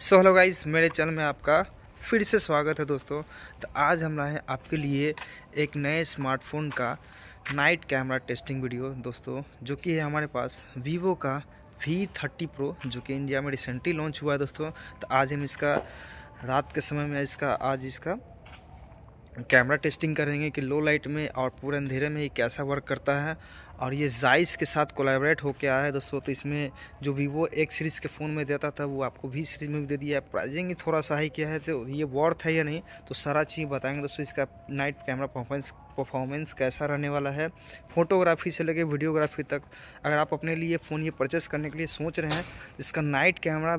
So hello guys, मेरे channel में आपका फिर से स्वागत है दोस्तों। तो आज हम लाए हैं आपके लिए एक नए स्मार्टफोन का नाइट कैमरा टेस्टिंग वीडियो दोस्तों, जो कि है हमारे पास वीवो का V30 Pro, जो कि इंडिया में रिसेंटली लॉन्च हुआ है दोस्तों। तो आज हम इसका रात के समय में इसका कैमरा टेस्टिंग करेंगे कि लो लाइट में और पूरे अंधेरे में ये कैसा वर्क करता है। और ये जाइस के साथ कोलैबोरेट होके आया है दोस्तों। तो इसमें जो वीवो X सीरीज़ के फ़ोन में देता था वो आपको V सीरीज़ में भी दे दिया है। प्राइसिंग ही थोड़ा सा हाई किया है, तो ये वर्थ है या नहीं तो सारा चीज़ बताएंगे दोस्तों। इसका नाइट कैमरा परफॉर्मेंस कैसा रहने वाला है, फोटोग्राफी से लेकर वीडियोग्राफी तक। अगर आप अपने लिए फ़ोन ये परचेस करने के लिए सोच रहे हैं तो इसका नाइट कैमरा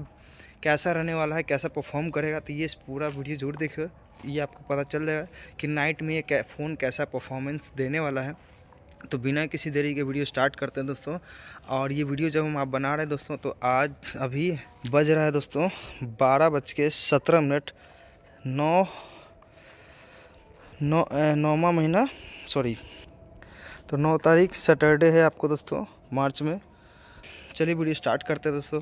कैसा रहने वाला है, कैसा परफॉर्म करेगा, तो ये पूरा वीडियो जरूर देखिए। ये आपको पता चल जाएगा कि नाइट में ये फ़ोन कैसा परफॉर्मेंस देने वाला है। तो बिना किसी देरी के वीडियो स्टार्ट करते हैं दोस्तों। और ये वीडियो जब हम आप बना रहे हैं दोस्तों, तो आज अभी बज रहा है दोस्तों 12:17 नौवां महीना, सॉरी, तो 9 तारीख सैटरडे है आपको दोस्तों, मार्च में। चलिए वीडियो स्टार्ट करते हैं दोस्तों।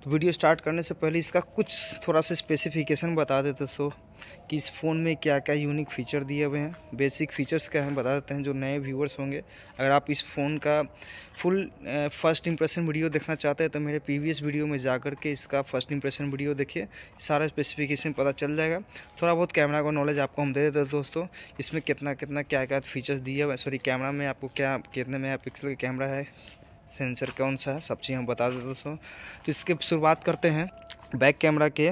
तो वीडियो स्टार्ट करने से पहले इसका कुछ थोड़ा सा स्पेसिफिकेशन बता देते दोस्तों कि इस फ़ोन में क्या क्या यूनिक फ़ीचर दिए हुए हैं। बेसिक फ़ीचर्स क्या हैं बता देते हैं, जो नए व्यूअर्स होंगे। अगर आप इस फ़ोन का फुल फर्स्ट इंप्रेशन वीडियो देखना चाहते हैं तो मेरे प्रीवियस वीडियो में जाकर के इसका फर्स्ट इंप्रेशन वीडियो देखिए, सारा स्पेसिफिकेशन पता चल जाएगा। थोड़ा बहुत कैमरा का नॉलेज आपको हम दे देते हैं दोस्तों, इसमें कितना क्या क्या फीचर्स दिए हुए। सॉरी, कैमरा में आपको क्या कितने मेगापिक्सल का कैमरा है, सेंसर कौन सा है, सब चीज़ हम बता देते दोस्तों। तो इसके शुरुआत करते हैं बैक कैमरा के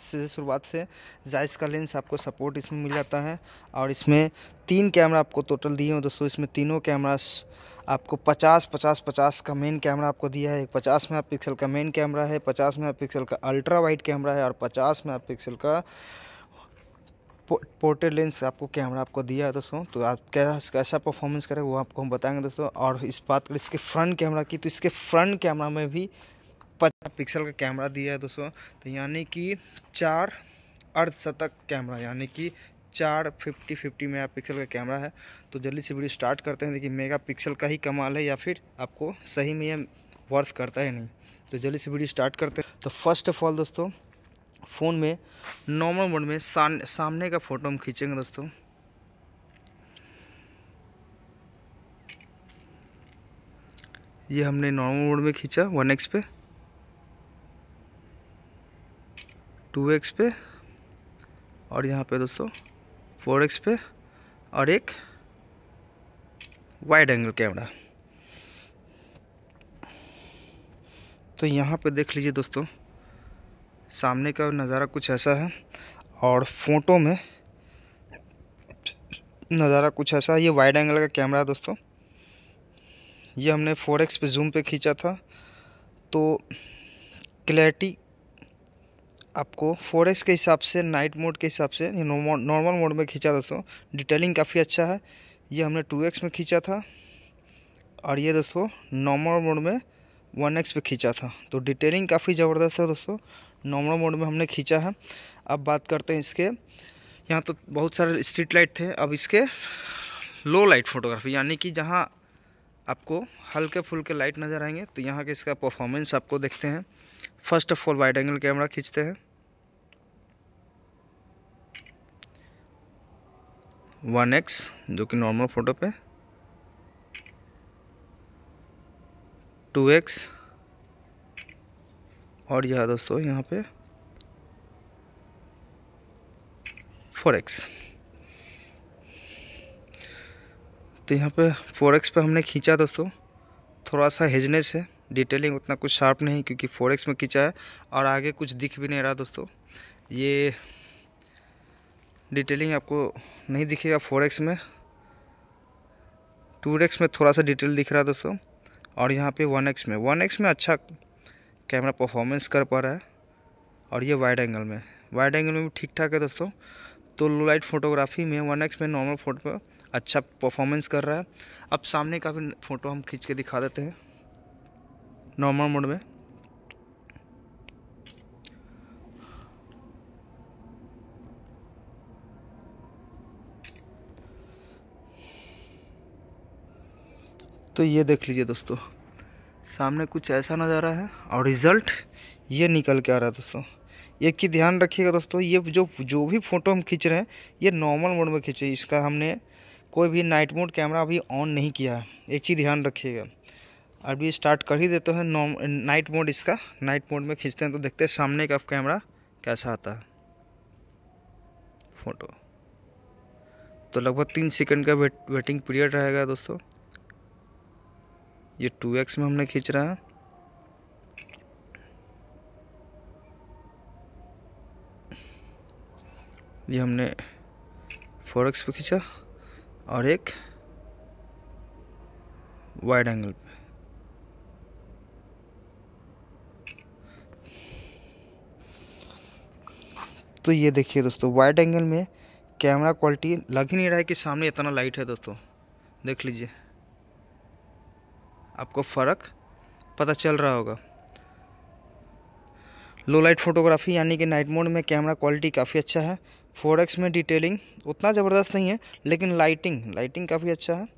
शुरुआत से। जाइस का लेंस आपको सपोर्ट इसमें मिल जाता है। और इसमें 3 कैमरा आपको टोटल दिए हैं दोस्तों। इसमें तीनों कैमरास आपको 50-50-50 का मेन कैमरा आपको दिया है। 50 मेगापिक्सल का मेन कैमरा है, 50 मेगापिक्सल का अल्ट्रा वाइड कैमरा है और 50 मेगापिक्सल का पोर्ट्रेट लेंस आपको कैमरा आपको दिया है दोस्तों। तो आप कैसा परफॉर्मेंस करेगा वो आपको हम बताएंगे दोस्तों। और इस बात करें इसके फ्रंट कैमरा की, तो इसके फ्रंट कैमरा में भी 50 पिक्सल का कैमरा दिया है दोस्तों। तो यानी कि 4 अर्धशतक कैमरा, यानी कि 4 50 मेगापिक्सल का कैमरा है। तो जल्दी से वीडियो स्टार्ट करते हैं। देखिए मेगा पिक्सल का ही कमाल है या फिर आपको सही में ये वर्थ करता है नहीं। तो जल्दी से वीडियो स्टार्ट करते हैं। तो फर्स्ट ऑफ ऑल दोस्तों, फ़ोन में नॉर्मल मोड में सामने का फ़ोटो हम खींचेंगे दोस्तों। ये हमने नॉर्मल मोड में खींचा 1x पे, 2x पे और यहाँ पे दोस्तों 4x पे और एक वाइड एंगल कैमरा। तो यहाँ पे देख लीजिए दोस्तों, सामने का नज़ारा कुछ ऐसा है और फोटो में नज़ारा कुछ ऐसा है। ये वाइड एंगल का कैमरा है दोस्तों। ये हमने 4x पे जूम पे खींचा था, तो क्लैरिटी आपको 4x के हिसाब से, नाइट मोड के हिसाब से, नॉर्मल मोड में खींचा दोस्तों, डिटेलिंग काफ़ी अच्छा है। ये हमने 2x में खींचा था और ये दोस्तों नॉर्मल मोड में 1x पे खींचा था। तो डिटेलिंग काफ़ी ज़बरदस्त है दोस्तों, नॉर्मल मोड में हमने खींचा है। अब बात करते हैं इसके, यहाँ तो बहुत सारे स्ट्रीट लाइट थे। अब इसके लो लाइट फोटोग्राफी, यानी कि जहाँ आपको हल्के फुल्के लाइट नज़र आएंगे, तो यहाँ के इसका परफॉर्मेंस आपको देखते हैं। First of all wide angle camera खींचते हैं, 1x जो कि नॉर्मल फ़ोटो पे, 2x और यह दोस्तों यहाँ पे 4x। तो यहाँ पे 4x पे हमने खींचा दोस्तों, थोड़ा सा हेजनेस है, डिटेलिंग उतना कुछ शार्प नहीं क्योंकि 4x में खींचा है और आगे कुछ दिख भी नहीं रहा दोस्तों। ये डिटेलिंग आपको नहीं दिखेगा 4x में, 2x में थोड़ा सा डिटेल दिख रहा है दोस्तों। और यहाँ पे 1x में अच्छा कैमरा परफॉर्मेंस कर पा रहा है। और ये वाइड एंगल में भी ठीक ठाक है दोस्तों। तो लो लाइट फोटोग्राफी में 1x में नॉर्मल फोटो पर अच्छा परफॉर्मेंस कर रहा है। अब सामने का भी फ़ोटो हम खींच के दिखा देते हैं नॉर्मल मोड में। तो ये देख लीजिए दोस्तों, सामने कुछ ऐसा नज़ारा है और रिज़ल्ट ये निकल के आ रहा है दोस्तों। एक चीज़ ध्यान रखिएगा दोस्तों, ये जो भी फ़ोटो हम खींच रहे हैं ये नॉर्मल मोड में खींचे, इसका हमने कोई भी नाइट मोड कैमरा अभी ऑन नहीं किया है। एक चीज़ ध्यान रखिएगा। अभी स्टार्ट कर ही देते हैं नाइट मोड, इसका नाइट मोड में खींचते हैं तो देखते हैं सामने का कैमरा कैसा आता है फ़ोटो। तो लगभग 3 सेकंड का वेटिंग पीरियड रहेगा दोस्तों। ये 2x में हमने खींच रहा है। ये हमने 4x पे खींचा और एक वाइड एंगल पे। तो ये देखिए दोस्तों, वाइड एंगल में कैमरा क्वालिटी लग ही नहीं रहा है कि सामने इतना लाइट है दोस्तों। देख लीजिए, आपको फ़र्क पता चल रहा होगा। लो लाइट फोटोग्राफी यानी कि नाइट मोड में कैमरा क्वालिटी काफ़ी अच्छा है। 4x में डिटेलिंग उतना ज़बरदस्त नहीं है, लेकिन लाइटिंग काफ़ी अच्छा है।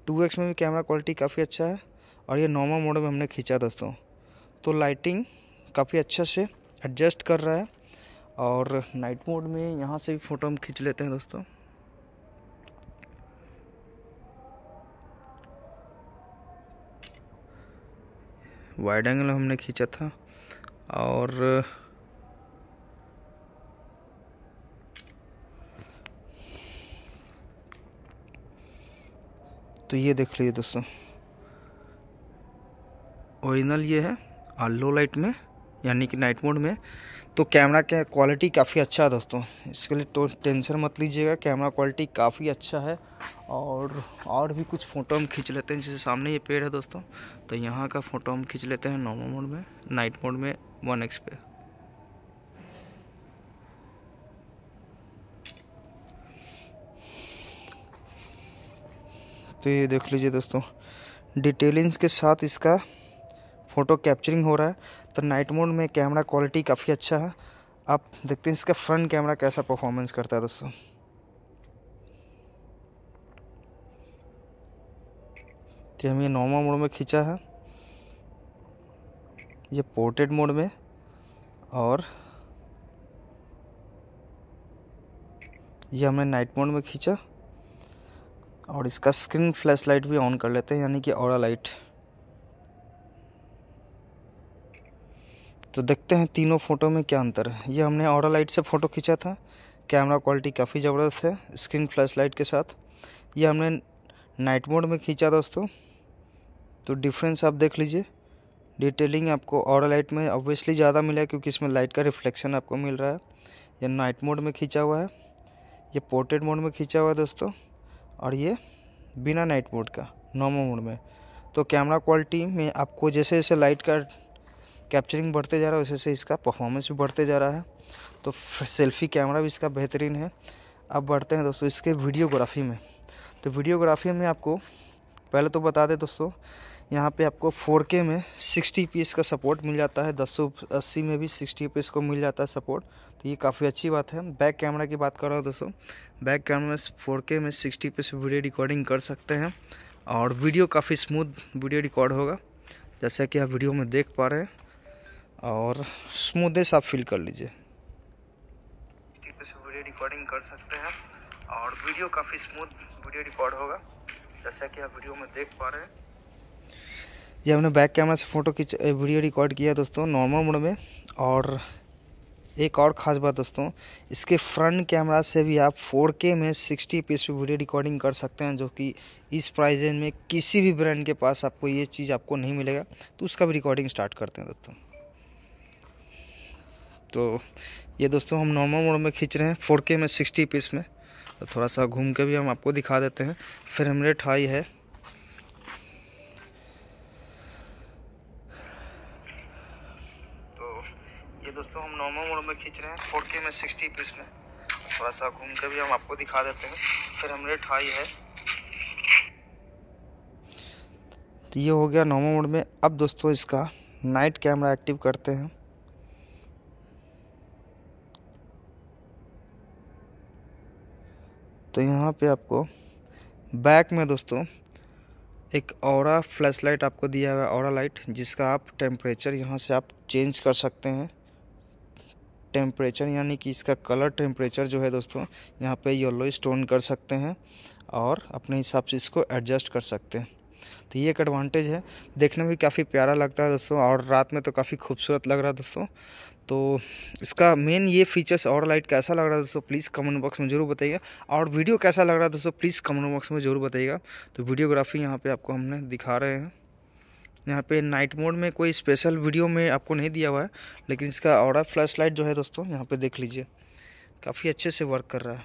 2x में भी कैमरा क्वालिटी काफ़ी अच्छा है। और ये नॉर्मल मोड में हमने खींचा दोस्तों, तो लाइटिंग काफ़ी अच्छा से एडजस्ट कर रहा है। और नाइट मोड में यहाँ से भी फ़ोटो हम खींच लेते हैं दोस्तों। वाइड एंगल हमने खींचा था और तो ये देख लीजिए दोस्तों, ओरिजिनल ये है। और लो लाइट में यानी कि नाइट मोड में तो कैमरा का क्वालिटी काफ़ी अच्छा है दोस्तों। इसके लिए तो टेंशन मत लीजिएगा, कैमरा क्वालिटी काफ़ी अच्छा है। और भी कुछ फ़ोटो हम खींच लेते हैं। जैसे सामने ये पेड़ है दोस्तों, तो यहाँ का फ़ोटो हम खींच लेते हैं नॉर्मल मोड में, नाइट मोड में 1x पे। तो ये देख लीजिए दोस्तों, डिटेलिंग्स के साथ इसका फ़ोटो कैप्चरिंग हो रहा है। तो नाइट मोड में कैमरा क्वालिटी काफ़ी अच्छा है। आप देखते हैं इसका फ्रंट कैमरा कैसा परफॉर्मेंस करता है दोस्तों। तो हम ये नॉर्मल मोड में खींचा है, ये पोर्ट्रेट मोड में, और ये हमने नाइट मोड में खींचा। और इसका स्क्रीन फ्लैश लाइट भी ऑन कर लेते हैं, यानी कि ऑरा लाइट। तो देखते हैं तीनों फ़ोटो में क्या अंतर है। ये हमने ऑरा लाइट से फ़ोटो खींचा था, कैमरा क्वालिटी काफ़ी ज़बरदस्त है स्क्रीन फ्लैश लाइट के साथ। ये हमने नाइट मोड में खींचा दोस्तों, तो डिफरेंस आप देख लीजिए। डिटेलिंग आपको ऑरा लाइट में ऑब्वियसली ज़्यादा मिला है, क्योंकि इसमें लाइट का रिफ्लेक्शन आपको मिल रहा है। ये नाइट मोड में खींचा हुआ है, ये पोर्ट्रेट मोड में खींचा हुआ है दोस्तों, और ये बिना नाइट मोड का नॉर्मल मोड में। तो कैमरा क्वालिटी में आपको जैसे जैसे लाइट का कैप्चरिंग बढ़ते जा रहा है, वैसे वैसे इसका परफॉर्मेंस भी बढ़ते जा रहा है। तो सेल्फ़ी कैमरा भी इसका बेहतरीन है। अब बढ़ते हैं दोस्तों इसके वीडियोग्राफी में। तो वीडियोग्राफी में आपको पहले तो बता दें दोस्तों, यहाँ पे आपको 4K में 60 fps का सपोर्ट मिल जाता है। 1080 में भी 60 fps को मिल जाता है सपोर्ट, तो ये काफ़ी अच्छी बात है। बैक कैमरा की बात कर रहा हूँ दोस्तों, बैक कैमरा में 4K में 60 fps वीडियो रिकॉर्डिंग कर सकते हैं, और वीडियो काफ़ी स्मूथ वीडियो रिकॉर्ड होगा, जैसा कि आप वीडियो में देख पा रहे हैं। और स्मूथनेस आप फील कर लीजिए। 60 fps वीडियो रिकॉर्डिंग कर सकते हैं, और वीडियो काफ़ी स्मूथ वीडियो रिकॉर्ड होगा, जैसा कि आप वीडियो में देख पा रहे हैं। ये हमने बैक कैमरा से फ़ोटो वीडियो रिकॉर्ड किया दोस्तों नॉर्मल मोड में। और एक और ख़ास बात दोस्तों, इसके फ्रंट कैमरा से भी आप 4K में 60 fps पे वीडियो रिकॉर्डिंग कर सकते हैं, जो कि इस प्राइस रेंज में किसी भी ब्रांड के पास आपको ये चीज़ आपको नहीं मिलेगा। तो उसका भी रिकॉर्डिंग स्टार्ट करते हैं दोस्तों। तो ये दोस्तों हम नॉर्मल मोड में खींच रहे हैं 4K में 60 fps में। तो थोड़ा सा घूम के भी हम आपको दिखा देते हैं। फ्रेम रेट हाई है। तो ये दोस्तों हम नॉर्मल मोड में खींच रहे हैं 4K में 60 fps में। थोड़ा सा घूम के भी हम आपको दिखा देते हैं। फ्रेम रेट हाई है। तो ये हो गया नॉर्मल मोड में। अब दोस्तों इसका नाइट कैमरा एक्टिव करते हैं। तो यहाँ पे आपको बैक में दोस्तों एक ऑरा फ्लैश लाइट आपको दिया हुआ है, ऑरा लाइट, जिसका आप टेम्परेचर यहाँ से आप चेंज कर सकते हैं टेम्परेचर यानी कि इसका कलर टेम्परेचर जो है दोस्तों यहाँ पे येलो स्टोन कर सकते हैं और अपने हिसाब से इसको एडजस्ट कर सकते हैं। तो ये एक एडवांटेज है, देखने में भी काफ़ी प्यारा लगता है दोस्तों और रात में तो काफ़ी खूबसूरत लग रहा है दोस्तों। तो इसका मेन ये फीचर्स और लाइट कैसा लग रहा है दोस्तों प्लीज़ कमेंट बॉक्स में ज़रूर बताइएगा, और वीडियो कैसा लग रहा है दोस्तों प्लीज़ कमेंट बॉक्स में ज़रूर बताइएगा। तो वीडियोग्राफी यहाँ पे आपको हमने दिखा रहे हैं। यहाँ पे नाइट मोड में कोई स्पेशल वीडियो में आपको नहीं दिया हुआ है, लेकिन इसका ऑरा फ्लैश लाइट जो है दोस्तों यहाँ पे देख लीजिए काफ़ी अच्छे से वर्क कर रहा है।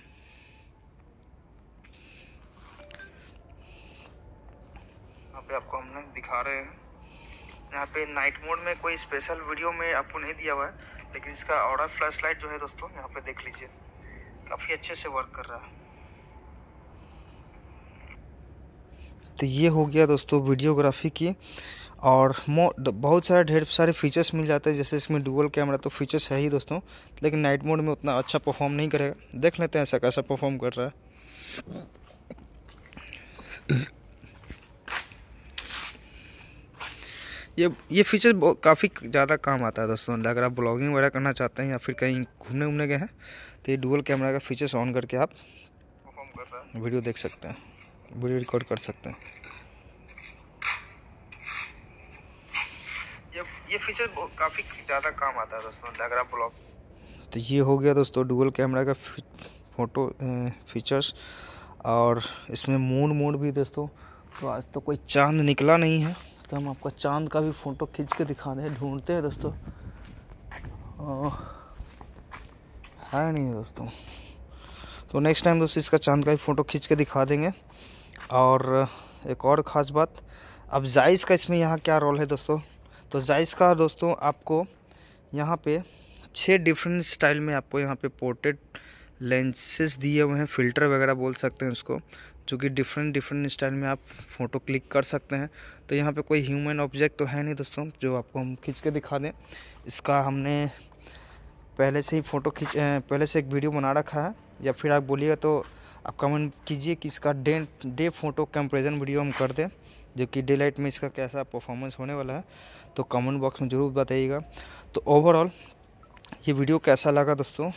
यहाँ पे आपको हमने दिखा रहे हैं, यहाँ पे नाइट मोड में कोई स्पेशल वीडियो में आपको नहीं दिया हुआ है, लेकिन इसका ऑरा फ्लैश लाइट जो है दोस्तों यहाँ पे देख लीजिए काफ़ी अच्छे से वर्क कर रहा है। तो ये हो गया दोस्तों वीडियोग्राफी की, और बहुत सारे ढेर सारे फीचर्स मिल जाते हैं, जैसे इसमें डुअल कैमरा तो फीचर्स है ही दोस्तों, लेकिन नाइट मोड में उतना अच्छा परफॉर्म नहीं करेगा। देख लेते हैं ऐसा कैसा परफॉर्म कर रहा है। ये फीचर काफ़ी ज़्यादा काम आता है दोस्तों, अगर आप ब्लॉगिंग वगैरह करना चाहते हैं या फिर कहीं घूमने उमने गए हैं तो ये डुअल कैमरा का फीचर्स ऑन करके आप वीडियो देख सकते हैं, वीडियो रिकॉर्ड कर सकते हैं। ये फीचर काफ़ी ज़्यादा काम आता है दोस्तों, अगर आप ब्लॉग। तो ये हो गया दोस्तों डुअल कैमरा का फ़ोटो फीचर्स, और इसमें मून मोड भी दोस्तों। तो आज तो कोई चांद निकला नहीं है, तो हम आपको चांद का भी फ़ोटो खींच के दिखा दें, ढूंढते हैं दोस्तों, है नहीं दोस्तों। तो नेक्स्ट टाइम दोस्तों इसका चांद का भी फ़ोटो खींच के दिखा देंगे। और एक और ख़ास बात, अब जायज़ का इसमें यहाँ क्या रोल है दोस्तों, तो जायज़ का दोस्तों आपको यहाँ पे 6 डिफरेंट स्टाइल में आपको यहाँ पे पोर्ट्रेट लेंसेज दिए हुए हैं, फ़िल्टर वगैरह बोल सकते हैं उसको, जो कि डिफरेंट स्टाइल में आप फ़ोटो क्लिक कर सकते हैं। तो यहाँ पे कोई ह्यूमन ऑब्जेक्ट तो है नहीं दोस्तों जो आपको हम खींच के दिखा दें। इसका हमने पहले से ही पहले से एक वीडियो बना रखा है, या फिर आप बोलिएगा तो आप कमेंट कीजिए कि इसका डे फ़ोटो कंपैरिजन वीडियो हम कर दें, जो कि डे लाइट में इसका कैसा परफॉर्मेंस होने वाला है, तो कमेंट बॉक्स में ज़रूर बताइएगा। तो ओवरऑल ये वीडियो कैसा लगा दोस्तों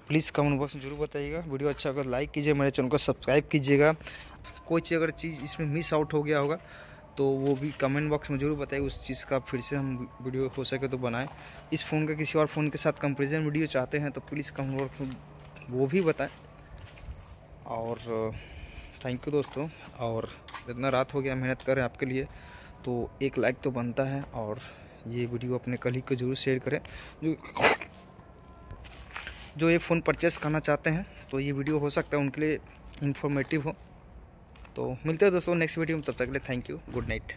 प्लीज़ कमेंट बॉक्स में ज़रूर बताइएगा। वीडियो अच्छा अगर लाइक कीजिए, मेरे चैनल को सब्सक्राइब कीजिएगा। कोई चीज़ अगर इसमें मिस आउट हो गया होगा तो वो भी कमेंट बॉक्स में ज़रूर बताइए, उस चीज़ का फिर से हम वीडियो हो सके तो बनाएं। इस फ़ोन का किसी और फ़ोन के साथ कंपैरिजन वीडियो चाहते हैं तो प्लीज़ कमेंट बॉक्स में वो भी बताएं। और थैंक यू दोस्तों, और इतना रात हो गया मेहनत करें आपके लिए तो एक लाइक तो बनता है, और ये वीडियो अपने कलीग को ज़रूर शेयर करें जो ये फ़ोन परचेस करना चाहते हैं, तो ये वीडियो हो सकता है उनके लिए इन्फॉर्मेटिव हो। तो मिलते हैं दोस्तों नेक्स्ट वीडियो में, तब तक के लिए थैंक यू, गुड नाइट।